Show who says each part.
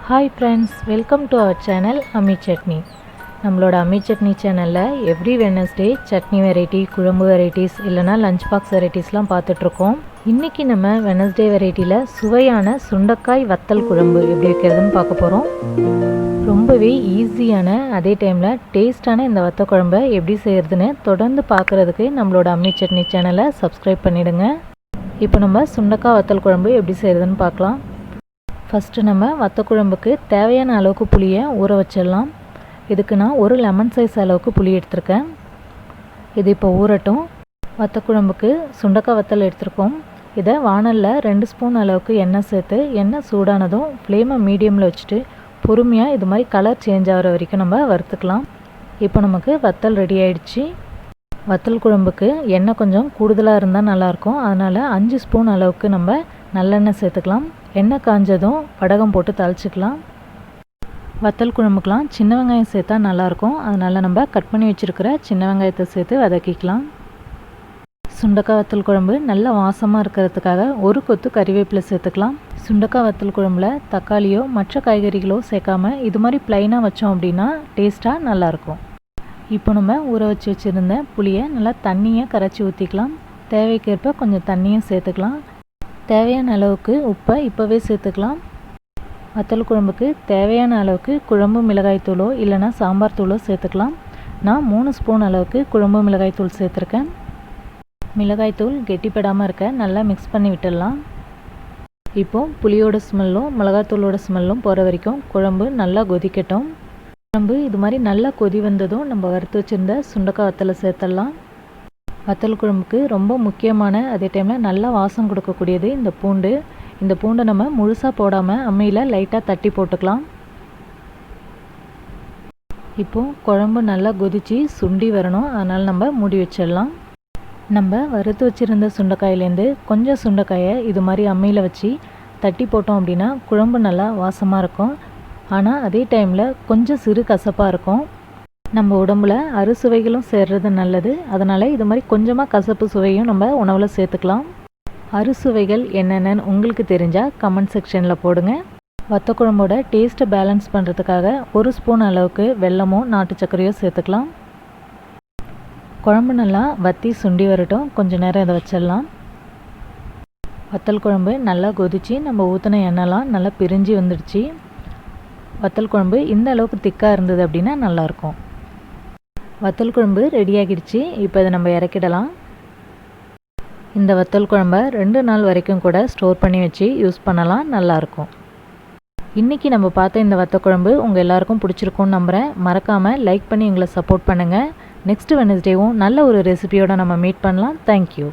Speaker 1: Hi friends, welcome to our channel Ammi Chutney. நம்மளோட Ammi Chutney சேனல்ல every Wednesday chutney variety, குழம்பு varieties இல்லனா lunch box வெரைட்டிஸ்லாம் பார்த்துட்டு இருக்கோம். இன்னைக்கு நம்ம வெட்னஸ்டே வெரைட்டில சுவையான சுண்டக்காய் வத்தல் குழம்பு எப்படி வைக்கிறதுன்னு பார்க்க போறோம். ரொம்பவே ஈஸியான அதே டைம்ல டேஸ்டான இந்த வத்தல் குழம்பை எப்படி செய்யறதுன்னு தொடர்ந்து பார்க்கிறதுக்கு நம்மளோட Ammi Chutney சேனலை சப்ஸ்கிரைப் பண்ணிடுங்க. இப்போ நம்ம சுண்டக்காய் வத்தல் குழம்பு எப்படி செய்யறதுன்னு பார்க்கலாம். ஃபஸ்ட்டு நம்ம வத்தல் குழம்புக்கு தேவையான அளவுக்கு புளியை ஊற வச்சிடலாம். இதுக்கு நான் ஒரு லெமன் சைஸ் அளவுக்கு புளி எடுத்திருக்கேன். இது இப்போ ஊறட்டும். வத்தல் குழம்புக்கு சுண்டக்காய் வத்தல் எடுத்திருக்கோம். இதை வானலில் 2 ஸ்பூன் அளவுக்கு எண்ணெய் சேர்த்து எண்ணெய் சூடானதும் ஃப்ளேமை மீடியமில் வச்சுட்டு பொறுமையாக இது மாதிரி கலர் சேஞ்ச் ஆகிற வரைக்கும் நம்ம வறுத்துக்கலாம். இப்போ நமக்கு வத்தல் ரெடி ஆகிடுச்சு. வத்தல் குழம்புக்கு எண்ணெய் கொஞ்சம் கூடுதலாக இருந்தால் நல்லாயிருக்கும். அதனால் 5 ஸ்பூன் அளவுக்கு நம்ம நல்லெண்ணெய் சேர்த்துக்கலாம். எண்ணெய் காஞ்சதும் வடகம் போட்டு தாளிச்சிக்கலாம். வத்தல் குழம்புக்கெலாம் சின்ன வெங்காயம் சேர்த்தா நல்லாயிருக்கும். அதனால் நம்ம கட் பண்ணி வச்சுருக்கிற சின்ன வெங்காயத்தை சேர்த்து வதக்கிக்கலாம். சுண்டக்காய் வத்தல் குழம்பு நல்லா வாசமாக இருக்கிறதுக்காக ஒரு கொத்து கறிவேப்பிலை சேர்த்துக்கலாம். சுண்டக்காய் வத்தல் குழம்புல தக்காளியோ மற்ற காய்கறிகளோ சேர்க்காம இது மாதிரி ப்ளைனாக வச்சோம் அப்படின்னா டேஸ்ட்டாக நல்லாயிருக்கும். இப்போ நம்ம ஊற வச்சு வச்சுருந்த புளியை நல்லா தண்ணியை கரைச்சி ஊற்றிக்கலாம். தேவைக்கேற்ப கொஞ்சம் தண்ணியும் சேர்த்துக்கலாம். தேவையான அளவுக்கு உப்பை இப்போவே சேர்த்துக்கலாம். வத்தல் குழம்புக்கு தேவையான அளவுக்கு குழம்பு மிளகாய் தூளோ இல்லைனா சாம்பார் தூளோ சேர்த்துக்கலாம். நான் 3 ஸ்பூன் அளவுக்கு குழம்பு மிளகாய் தூள் சேர்த்துருக்கேன். மிளகாய் தூள் கெட்டிப்படாமல் இருக்க நல்லா மிக்ஸ் பண்ணி விட்டுடலாம். இப்போது புளியோட ஸ்மெல்லும் மிளகாத்தூளோட ஸ்மெல்லும் போகிற வரைக்கும் குழம்பு நல்லா கொதிக்கட்டும். குழம்பு இது மாதிரி நல்லா கொதி வந்ததும் நம்ம வறுத்து வச்சுருந்த சுண்டக்காய் வத்தலை சேர்த்துடலாம். வத்தல் குழம்புக்கு ரொம்ப முக்கியமான அதே டைமில் நல்லா வாசம் கொடுக்கக்கூடியது இந்த பூண்டு. இந்த பூண்டை நம்ம முழுசாக போடாமல் அம்மியில் லைட்டாக தட்டி போட்டுக்கலாம். இப்போது குழம்பு நல்லா கொதித்து சுண்டி வரணும். அதனால் நம்ம மூடி வச்சிடலாம். நம்ம வறுத்து வச்சுருந்த சுண்டைக்காயிலேருந்து கொஞ்சம் சுண்டைக்காயை இது மாதிரி அம்மியில் வச்சு தட்டி போட்டோம் அப்படின்னா குழம்பு நல்லா வாசமாக இருக்கும். ஆனால் அதே டைமில் கொஞ்சம் சிறு கசப்பாக இருக்கும். நம்ம உடம்புல அறுசுவைகளும் சேர்றது நல்லது. அதனால் இது மாதிரி கொஞ்சமாக கசப்பு சுவையும் நம்ம உணவில் சேர்த்துக்கலாம். அறுசுவைகள் என்னென்னு உங்களுக்கு தெரிஞ்சால் கமெண்ட் செக்ஷனில் போடுங்க. வத்தல் குழம்போட டேஸ்ட்டை பேலன்ஸ் பண்ணுறதுக்காக 1 ஸ்பூன் அளவுக்கு வெல்லமோ நாட்டு சர்க்கரையோ சேர்த்துக்கலாம். குழம்பு நல்லா வற்றி சுண்டி வரட்டும். கொஞ்சம் நேரம் இதை வச்சிடலாம். வத்தல் குழம்பு நல்லா கொதித்து நம்ம ஊற்றின எண்ணெய்லாம் நல்லா பிரிஞ்சு வந்துடுச்சு. வத்தல் குழம்பு இந்த அளவுக்கு திக்காக இருந்தது அப்படின்னா நல்லாயிருக்கும். வத்தல் குழம்பு ரெடி ஆகிடுச்சு. இப்போ இதை நம்ம இறக்கிடலாம். இந்த வத்தல் குழம்பை 2 நாள் வரைக்கும் கூட ஸ்டோர் பண்ணி வச்சு யூஸ் பண்ணலாம். நல்லாயிருக்கும். இன்றைக்கி நம்ம பார்த்த இந்த வத்தல் குழம்பு உங்கள் எல்லாருக்கும் பிடிச்சிருக்கும்னு நம்புகிறேன். மறக்காமல் லைக் பண்ணி எங்களை சப்போர்ட் பண்ணுங்கள். நெக்ஸ்ட் வெட்னஸ்டேவும் நல்ல ஒரு ரெசிபியோடு நம்ம மீட் பண்ணலாம். தேங்க்யூ.